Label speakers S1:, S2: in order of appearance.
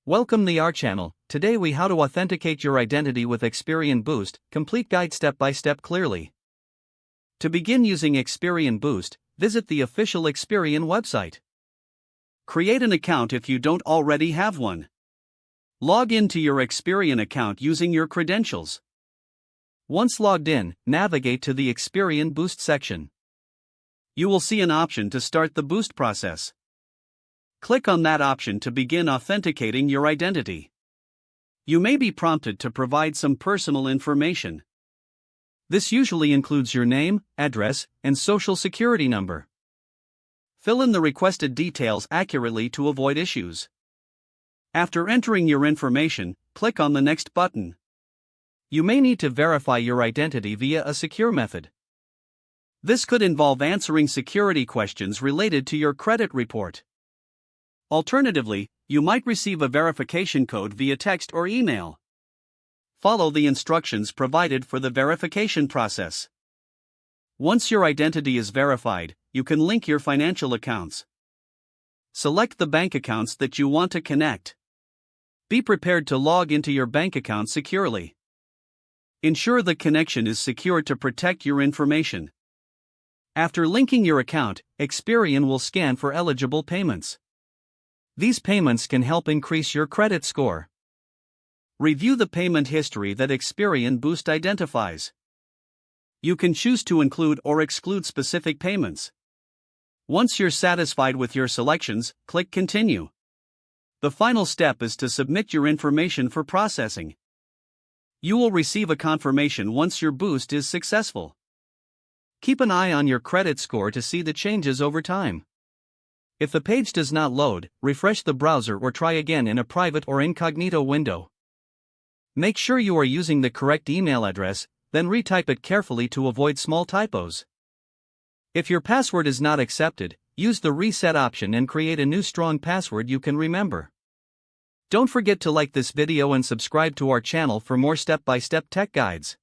S1: Welcome to our channel. Today we how to authenticate your identity with Experian Boost, complete guide step by step clearly. To begin using Experian Boost, visit the official Experian website. Create an account if you don't already have one. Log into your Experian account using your credentials. Once logged in, navigate to the Experian Boost section. You will see an option to start the Boost process. Click on that option to begin authenticating your identity. You may be prompted to provide some personal information. This usually includes your name, address, and social security number. Fill in the requested details accurately to avoid issues. After entering your information, click on the Next button. You may need to verify your identity via a secure method. This could involve answering security questions related to your credit report. Alternatively, you might receive a verification code via text or email. Follow the instructions provided for the verification process. Once your identity is verified, you can link your financial accounts. Select the bank accounts that you want to connect. Be prepared to log into your bank account securely. Ensure the connection is secure to protect your information. After linking your account, Experian will scan for eligible payments. These payments can help increase your credit score. Review the payment history that Experian Boost identifies. You can choose to include or exclude specific payments. Once you're satisfied with your selections, click Continue. The final step is to submit your information for processing. You will receive a confirmation once your boost is successful. Keep an eye on your credit score to see the changes over time. If the page does not load, refresh the browser or try again in a private or incognito window. Make sure you are using the correct email address, then retype it carefully to avoid small typos. If your password is not accepted, use the reset option and create a new strong password you can remember. Don't forget to like this video and subscribe to our channel for more step-by-step tech guides.